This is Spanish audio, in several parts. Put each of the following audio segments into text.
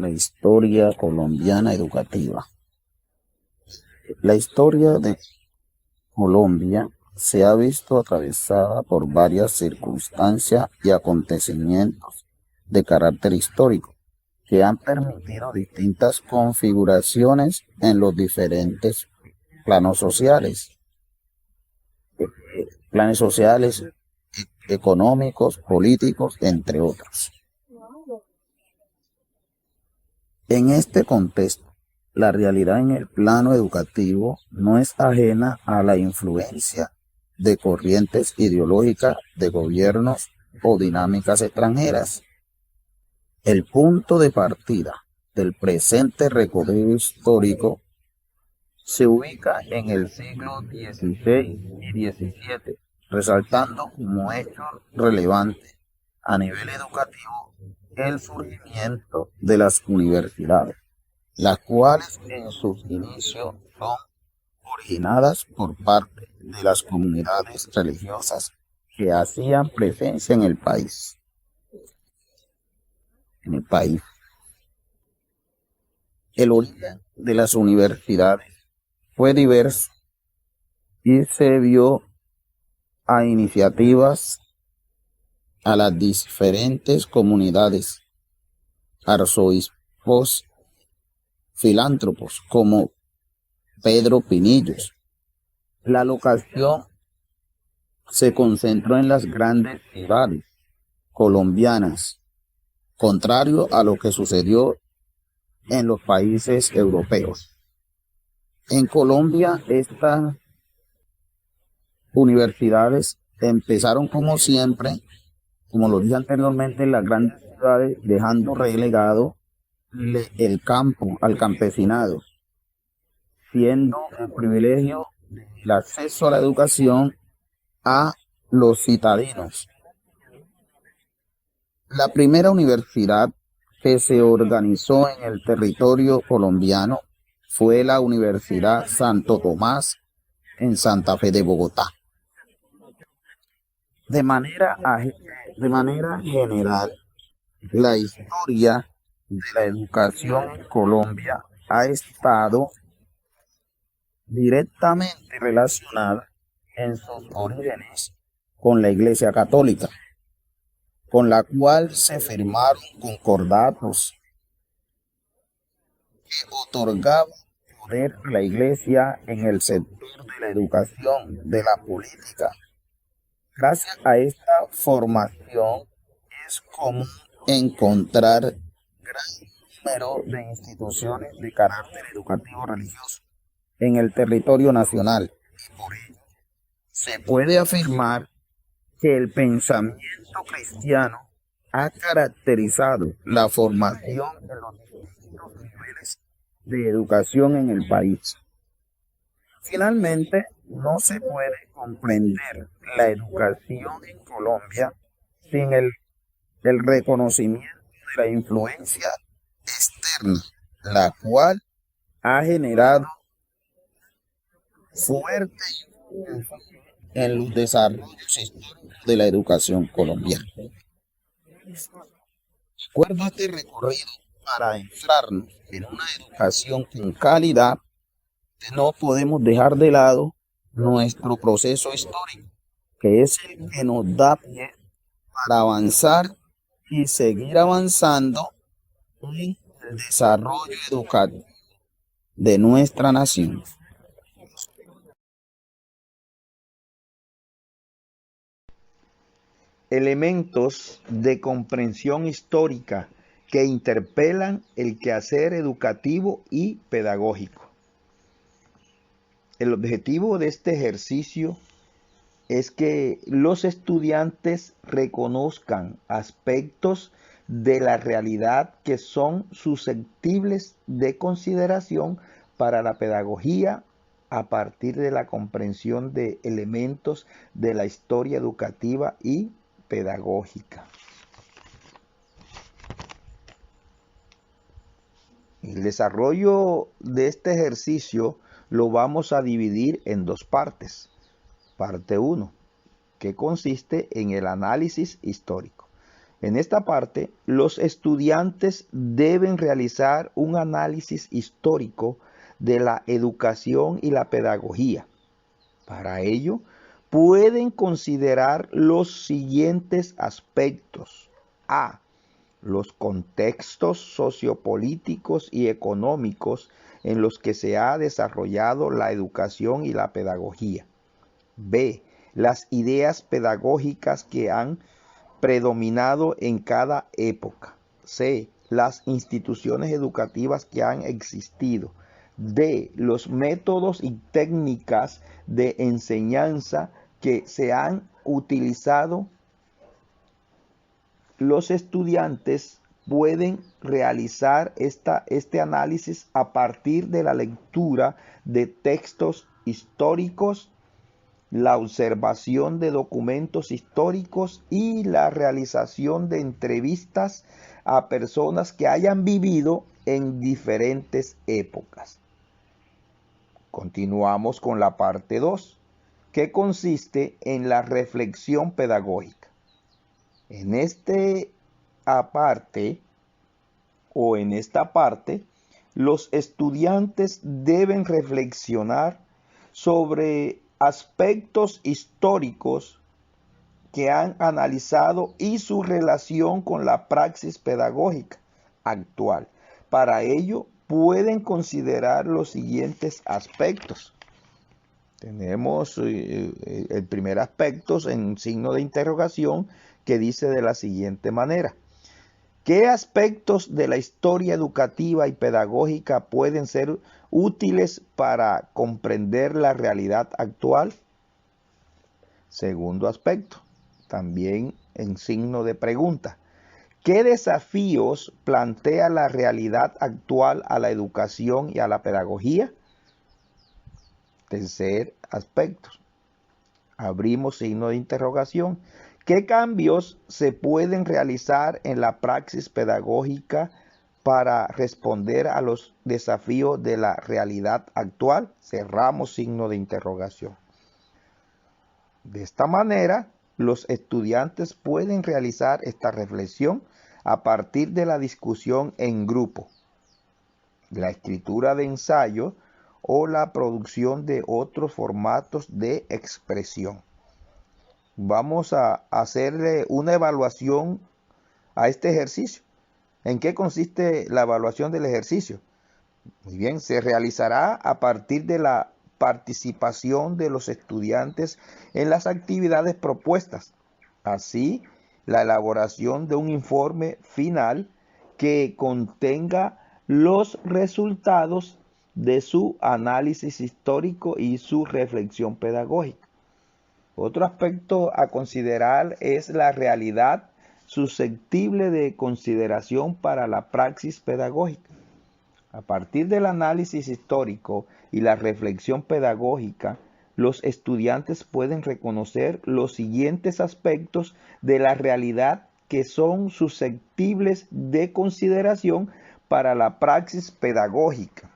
la historia colombiana educativa. La historia de Colombia se ha visto atravesada por varias circunstancias y acontecimientos de carácter histórico que han permitido distintas configuraciones en los diferentes planos sociales, planes sociales, económicos, políticos, entre otros. En este contexto, la realidad en el plano educativo no es ajena a la influencia de corrientes ideológicas de gobiernos o dinámicas extranjeras. El punto de partida del presente recorrido histórico se ubica en el siglo XVI y XVII, resaltando como hecho relevante a nivel educativo el surgimiento de las universidades, las cuales en sus inicios son originadas por parte de las comunidades religiosas que hacían presencia en el país. El origen de las universidades fue diverso y se vio a iniciativas a las diferentes comunidades, arzobispos, filántropos como Pedro Pinillos. La locación se concentró en las grandes ciudades colombianas, contrario a lo que sucedió en los países europeos. En Colombia, estas universidades empezaron como siempre, como lo dije anteriormente, en las grandes ciudades, dejando relegado el campo al campesinado, siendo el privilegio el acceso a la educación a los citadinos. La primera universidad que se organizó en el territorio colombiano fue la Universidad Santo Tomás en Santa Fe de Bogotá. De manera general, la historia de la educación en Colombia ha estado directamente relacionada en sus orígenes con la Iglesia Católica, con la cual se firmaron concordatos que otorgaban poder a la Iglesia en el sector de la educación, de la política. Gracias a esta formación es común encontrar gran número de instituciones de carácter educativo religioso en el territorio nacional. Por ello, se puede afirmar que el pensamiento cristiano ha caracterizado la formación de los distintos niveles de educación en el país. Finalmente, no se puede comprender la educación en Colombia sin el reconocimiento de la influencia externa, la cual ha generado fuerte en los desarrollos históricos de la educación colombiana. De acuerdo a este recorrido, para adentrarnos en una educación con calidad, no podemos dejar de lado nuestro proceso histórico, que es el que nos da pie para avanzar y seguir avanzando en el desarrollo educativo de nuestra nación. Elementos de comprensión histórica que interpelan el quehacer educativo y pedagógico. El objetivo de este ejercicio es que los estudiantes reconozcan aspectos de la realidad que son susceptibles de consideración para la pedagogía a partir de la comprensión de elementos de la historia educativa y pedagógica. El desarrollo de este ejercicio lo vamos a dividir en dos partes. Parte 1, que consiste en el análisis histórico, En esta parte, los estudiantes deben realizar un análisis histórico de la educación y la pedagogía. Para ello, pueden considerar los siguientes aspectos. A. Los contextos sociopolíticos y económicos en los que se ha desarrollado la educación y la pedagogía. B. Las ideas pedagógicas que han predominado en cada época. C. Las instituciones educativas que han existido. D. Los métodos y técnicas de enseñanza que se han utilizado. Los estudiantes pueden realizar este análisis a partir de la lectura de textos históricos, la observación de documentos históricos y la realización de entrevistas a personas que hayan vivido en diferentes épocas. Continuamos con la parte 2, que consiste en la reflexión pedagógica. En esta parte, los estudiantes deben reflexionar sobre aspectos históricos que han analizado y su relación con la praxis pedagógica actual. Para ello, pueden considerar los siguientes aspectos. Tenemos el primer aspecto en signo de interrogación que dice de la siguiente manera: ¿qué aspectos de la historia educativa y pedagógica pueden ser útiles para comprender la realidad actual? Segundo aspecto, también en signo de pregunta: ¿qué desafíos plantea la realidad actual a la educación y a la pedagogía? Tercer aspecto, abrimos signo de interrogación: ¿qué cambios se pueden realizar en la praxis pedagógica para responder a los desafíos de la realidad actual? Cerramos signo de interrogación. De esta manera, los estudiantes pueden realizar esta reflexión a partir de la discusión en grupo, la escritura de ensayo o la producción de otros formatos de expresión. Vamos a hacerle una evaluación a este ejercicio. ¿En qué consiste la evaluación del ejercicio? Muy bien, se realizará a partir de la participación de los estudiantes en las actividades propuestas. Así, la elaboración de un informe final que contenga los resultados de su análisis histórico y su reflexión pedagógica. Otro aspecto a considerar es la realidad susceptible de consideración para la praxis pedagógica. A partir del análisis histórico y la reflexión pedagógica, los estudiantes pueden reconocer los siguientes aspectos de la realidad que son susceptibles de consideración para la praxis pedagógica.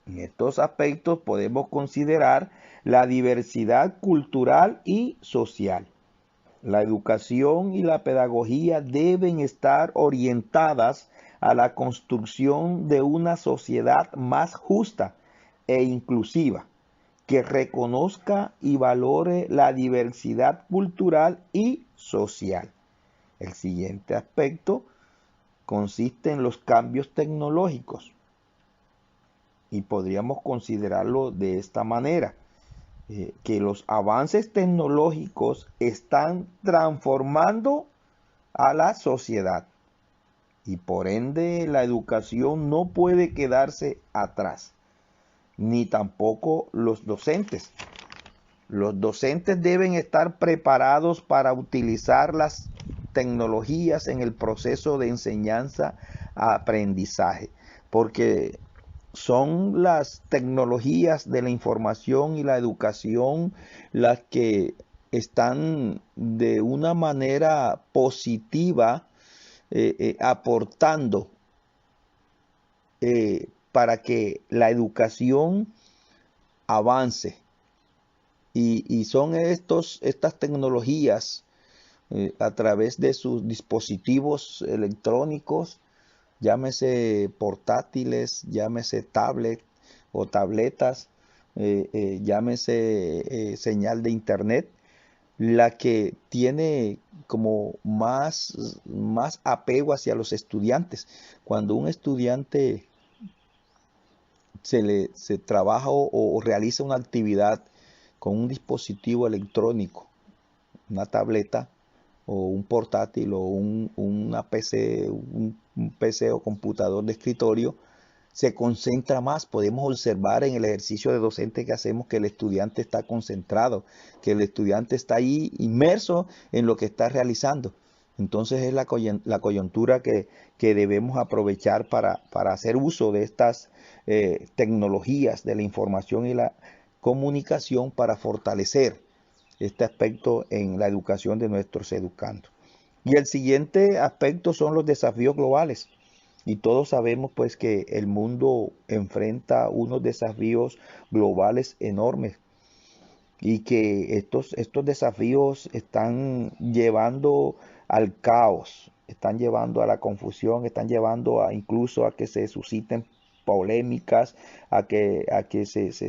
En estos aspectos podemos considerar la diversidad cultural y social. La educación y la pedagogía deben estar orientadas a la construcción de una sociedad más justa e inclusiva, que reconozca y valore la diversidad cultural y social. El siguiente aspecto consiste en los cambios tecnológicos y podríamos considerarlo de esta manera: que los avances tecnológicos están transformando a la sociedad y por ende la educación no puede quedarse atrás, ni tampoco los docentes. Los docentes deben estar preparados para utilizar las tecnologías en el proceso de enseñanza-aprendizaje, porque son las tecnologías de la información y la educación las que están de una manera positiva aportando para que la educación avance. Y son estas tecnologías a través de sus dispositivos electrónicos, llámese portátiles, llámese tablet o tabletas, llámese señal de internet, la que tiene como más apego hacia los estudiantes. Cuando un estudiante se trabaja o realiza una actividad con un dispositivo electrónico, una tableta o un portátil o una PC, un PC o computador de escritorio, se concentra más. Podemos observar en el ejercicio de docente que hacemos que el estudiante está concentrado, que el estudiante está ahí inmerso en lo que está realizando. Entonces es la coyuntura que debemos aprovechar para hacer uso de estas tecnologías de la información y la comunicación para fortalecer este aspecto en la educación de nuestros educandos. Y el siguiente aspecto son los desafíos globales. Y todos sabemos pues que el mundo enfrenta unos desafíos globales enormes y que estos desafíos están llevando al caos, están llevando a la confusión, están llevando incluso a que se susciten polémicas, a que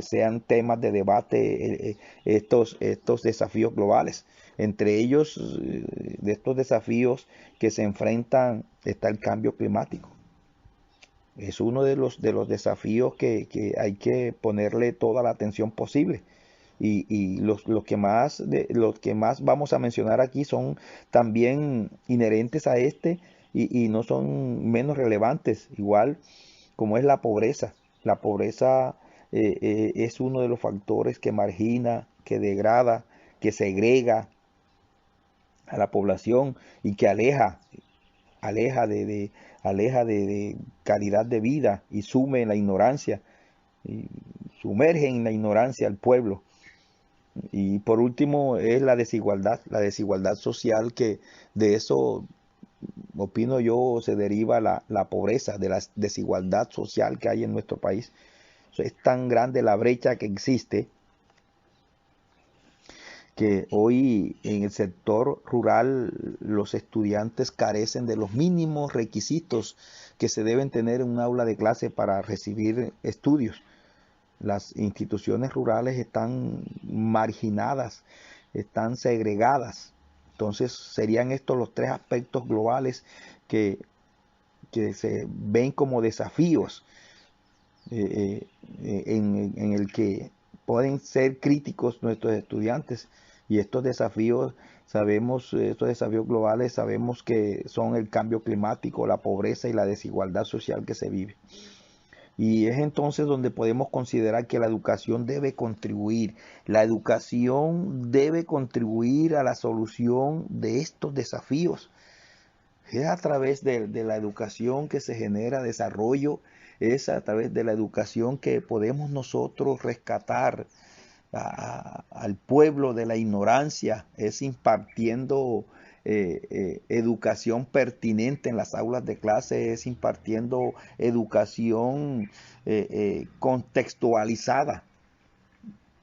sean temas de debate estos desafíos globales. Entre ellos, de estos desafíos que se enfrentan, está el cambio climático. Es uno de los desafíos que hay que ponerle toda la atención posible. Y los que más vamos a mencionar aquí son también inherentes a este y no son menos relevantes, igual como es la pobreza. La pobreza es uno de los factores que margina, que degrada, que segrega a la población y que aleja de calidad de vida y sume en la ignorancia, y sumerge en la ignorancia al pueblo. Y por último es la desigualdad social, que de eso, opino yo, se deriva la pobreza, de la desigualdad social que hay en nuestro país. Es tan grande la brecha que existe que hoy en el sector rural los estudiantes carecen de los mínimos requisitos que se deben tener en un aula de clase para recibir estudios. Las instituciones rurales están marginadas, están segregadas. Entonces serían estos los tres aspectos globales que, que se ven como desafíos en el que pueden ser críticos nuestros estudiantes. Y estos desafíos, estos desafíos globales, sabemos que son el cambio climático, la pobreza y la desigualdad social que se vive. Y es entonces donde podemos considerar que la educación debe contribuir. La educación debe contribuir a la solución de estos desafíos. Es a través de la educación que se genera desarrollo, es a través de la educación que podemos nosotros rescatar al pueblo de la ignorancia, es impartiendo educación pertinente en las aulas de clase, es impartiendo educación contextualizada,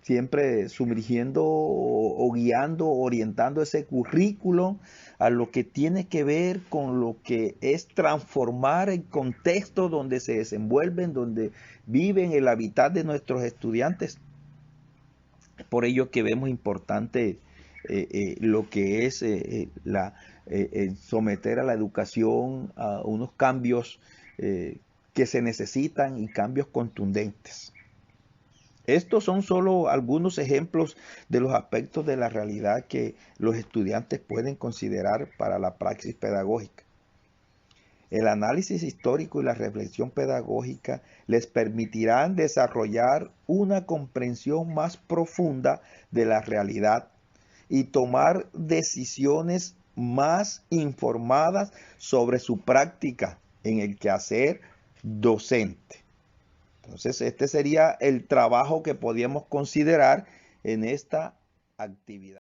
siempre sumergiendo o guiando, orientando ese currículo a lo que tiene que ver con lo que es transformar el contexto donde se desenvuelven, donde viven, el hábitat de nuestros estudiantes. Por ello que vemos importante lo que es someter a la educación a unos cambios que se necesitan, y cambios contundentes. Estos son solo algunos ejemplos de los aspectos de la realidad que los estudiantes pueden considerar para la praxis pedagógica. El análisis histórico y la reflexión pedagógica les permitirán desarrollar una comprensión más profunda de la realidad y tomar decisiones más informadas sobre su práctica en el quehacer docente. Entonces, este sería el trabajo que podíamos considerar en esta actividad.